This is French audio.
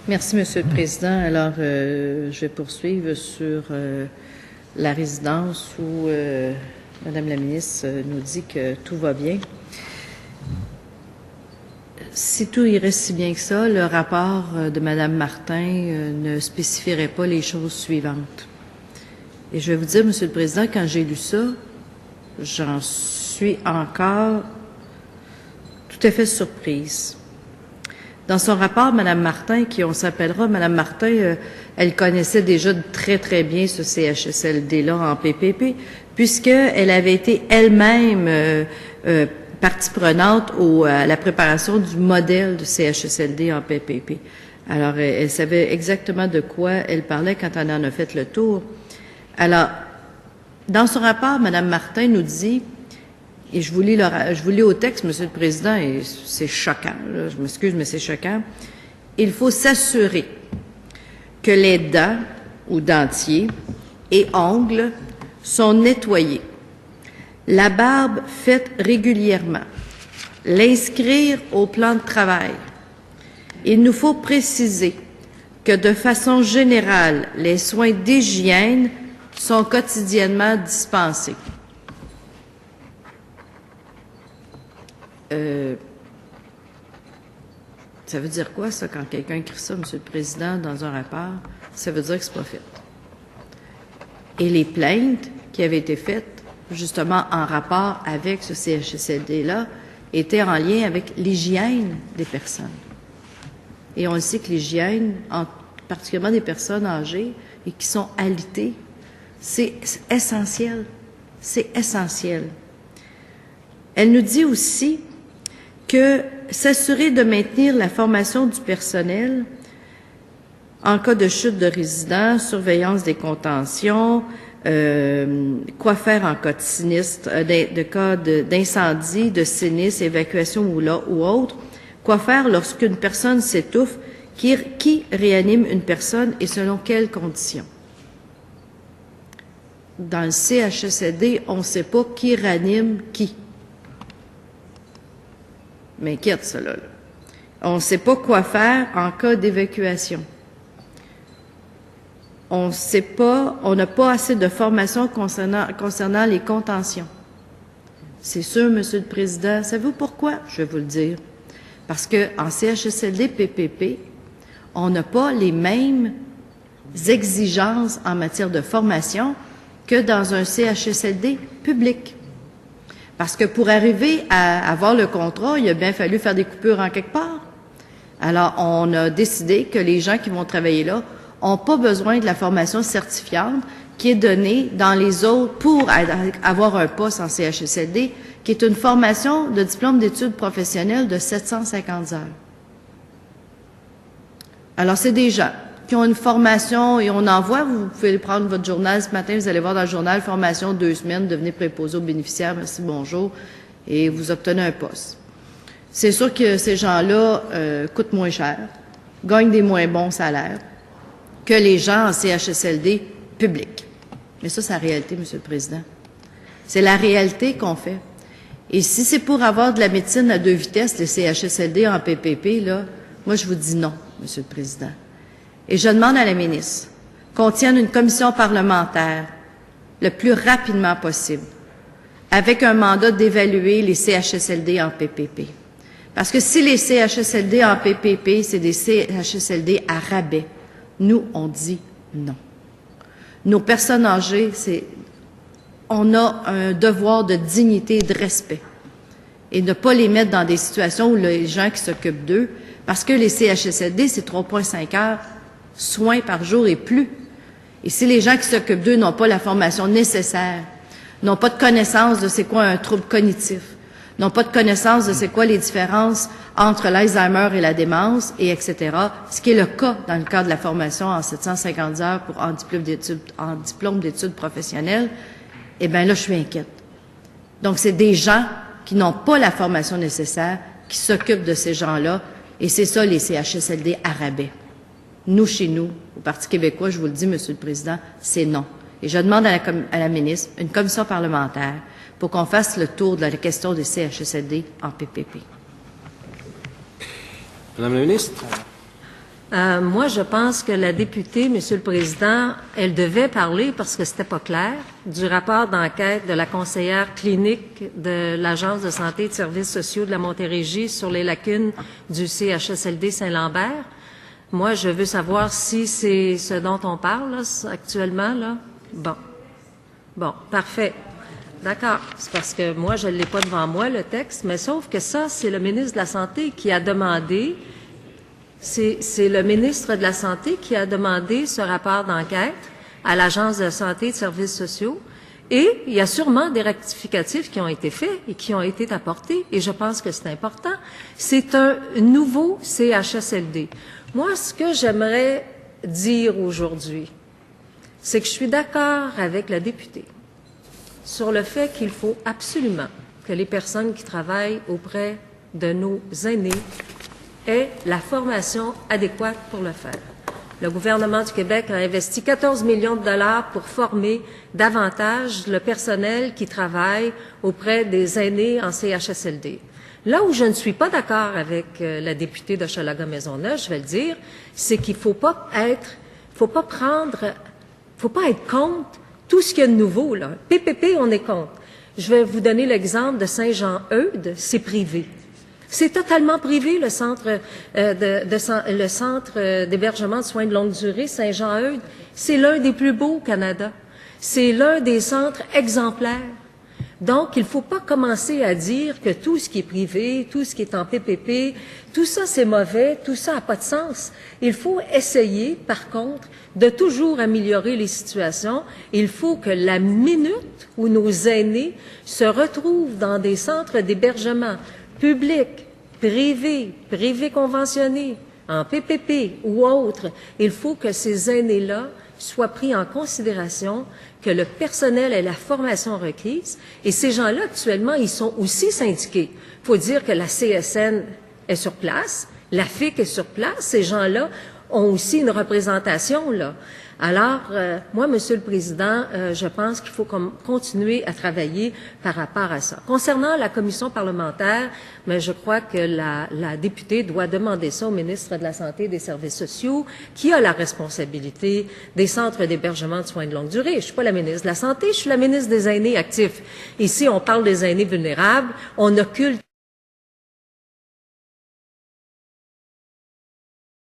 Merci, Monsieur le Président. Alors, je vais poursuivre sur la résidence où Madame la ministre nous dit que tout va bien. Si tout irait si bien que ça, le rapport de Madame Martin ne spécifierait pas les choses suivantes. Et je vais vous dire, Monsieur le Président, quand j'ai lu ça, j'en suis encore tout à fait surprise. Dans son rapport, Mme Martin, qui on s'appellera, Mme Martin, elle connaissait déjà très, très bien ce CHSLD-là en PPP, puisqu'elle avait été elle-même partie prenante à la préparation du modèle du CHSLD en PPP. Alors, elle savait exactement de quoi elle parlait quand elle en a fait le tour. Alors, dans son rapport, Mme Martin nous dit, et je vous lis au texte, Monsieur le Président, et c'est choquant, là, je m'excuse, mais c'est choquant. Il faut s'assurer que les dents ou dentiers et ongles sont nettoyés, la barbe faite régulièrement, l'inscrire au plan de travail. Il nous faut préciser que de façon générale, les soins d'hygiène sont quotidiennement dispensés. Ça veut dire quoi, ça, quand quelqu'un écrit ça, Monsieur le Président, dans un rapport? Ça veut dire que c'est pas fait. Et les plaintes qui avaient été faites, justement, en rapport avec ce CHSLD-là, étaient en lien avec l'hygiène des personnes. Et on le sait que l'hygiène, particulièrement des personnes âgées et qui sont alitées, c'est essentiel. C'est essentiel. Elle nous dit aussi que s'assurer de maintenir la formation du personnel en cas de chute de résidents, surveillance des contentions, quoi faire en cas de sinistre, de cas d'incendie, de sinistre, évacuation ou autre, quoi faire lorsqu'une personne s'étouffe, qui réanime une personne et selon quelles conditions. Dans le CHSLD, on ne sait pas qui réanime qui. M'inquiète, cela. On ne sait pas quoi faire en cas d'évacuation. On sait pas, on n'a pas assez de formation concernant les contentions. C'est sûr, Monsieur le Président. Savez-vous pourquoi? Je vais vous le dire. Parce qu'en CHSLD PPP, on n'a pas les mêmes exigences en matière de formation que dans un CHSLD public. Parce que pour arriver à avoir le contrat, il a bien fallu faire des coupures en quelque part. Alors, on a décidé que les gens qui vont travailler là n'ont pas besoin de la formation certifiante qui est donnée dans les autres pour avoir un poste en CHSLD, qui est une formation de diplôme d'études professionnelles de 750 heures. Alors, c'est des gens qui ont une formation, et on en voit, vous pouvez prendre votre journal ce matin, vous allez voir dans le journal, formation 2 semaines, devenez préposé aux bénéficiaires, merci, bonjour, et vous obtenez un poste. C'est sûr que ces gens-là coûtent moins cher, gagnent des moins bons salaires que les gens en CHSLD public. Mais ça, c'est la réalité, Monsieur le Président. C'est la réalité qu'on fait. Et si c'est pour avoir de la médecine à 2 vitesses, les CHSLD en PPP, là, moi, je vous dis non, Monsieur le Président. Et je demande à la ministre qu'on tienne une commission parlementaire le plus rapidement possible, avec un mandat d'évaluer les CHSLD en PPP. Parce que si les CHSLD en PPP, c'est des CHSLD à rabais, nous, on dit non. Nos personnes âgées, on a un devoir de dignité et de respect. Et ne pas les mettre dans des situations où les gens qui s'occupent d'eux, parce que les CHSLD, c'est 3,5 heures soins par jour et plus. Et si les gens qui s'occupent d'eux n'ont pas la formation nécessaire, n'ont pas de connaissance de c'est quoi un trouble cognitif, n'ont pas de connaissance de c'est quoi les différences entre l'Alzheimer et la démence, et etc., ce qui est le cas dans le cadre de la formation en 750 heures en diplôme d'études professionnelles, eh bien là, je suis inquiète. Donc, c'est des gens qui n'ont pas la formation nécessaire, qui s'occupent de ces gens-là, et c'est ça, les CHSLD à rabais. Nous, chez nous, au Parti québécois, je vous le dis, Monsieur le Président, c'est non. Et je demande à la ministre une commission parlementaire pour qu'on fasse le tour de la question des CHSLD en PPP. Madame la ministre. Moi, je pense que la députée, Monsieur le Président, elle devait parler, parce que c'était pas clair, du rapport d'enquête de la conseillère clinique de l'Agence de santé et de services sociaux de la Montérégie sur les lacunes du CHSLD Saint-Lambert. Moi, je veux savoir si c'est ce dont on parle là, actuellement. Là. Bon, parfait. D'accord. C'est parce que moi, je ne l'ai pas devant moi, le texte, mais sauf que ça, c'est le ministre de la Santé qui a demandé. C'est le ministre de la Santé qui a demandé ce rapport d'enquête à l'Agence de santé et de services sociaux. Et il y a sûrement des rectificatifs qui ont été faits et qui ont été apportés, et je pense que c'est important. C'est un nouveau CHSLD. Moi, ce que j'aimerais dire aujourd'hui, c'est que je suis d'accord avec la députée sur le fait qu'il faut absolument que les personnes qui travaillent auprès de nos aînés aient la formation adéquate pour le faire. Le gouvernement du Québec a investi 14 millions de dollars pour former davantage le personnel qui travaille auprès des aînés en CHSLD. Là où je ne suis pas d'accord avec la députée d'Hochelaga-Maisonneuve, je vais le dire, c'est qu'il faut pas être contre tout ce qu'il y a de nouveau, là. PPP, on est contre. Je vais vous donner l'exemple de Saint-Jean-Eudes, c'est privé. C'est totalement privé, le centre d'hébergement de soins de longue durée, Saint-Jean-Eudes. C'est l'un des plus beaux au Canada. C'est l'un des centres exemplaires. Donc, il ne faut pas commencer à dire que tout ce qui est privé, tout ce qui est en PPP, tout ça c'est mauvais, tout ça n'a pas de sens. Il faut essayer, par contre, de toujours améliorer les situations. Il faut que la minute où nos aînés se retrouvent dans des centres d'hébergement publics, privés, privés conventionnés, en PPP ou autres, il faut que ces aînés-là soient pris en considération, que le personnel ait la formation requise. Et ces gens-là, actuellement, ils sont aussi syndiqués. Il faut dire que la CSN est sur place, la FIC est sur place. Ces gens-là ont aussi une représentation, là. Alors, moi, Monsieur le Président, je pense qu'il faut continuer à travailler par rapport à ça. Concernant la commission parlementaire, mais je crois que la députée doit demander ça au ministre de la Santé et des Services sociaux, qui a la responsabilité des centres d'hébergement de soins de longue durée. Je suis pas la ministre de la Santé, je suis la ministre des aînés actifs. Ici, on parle des aînés vulnérables, on occulte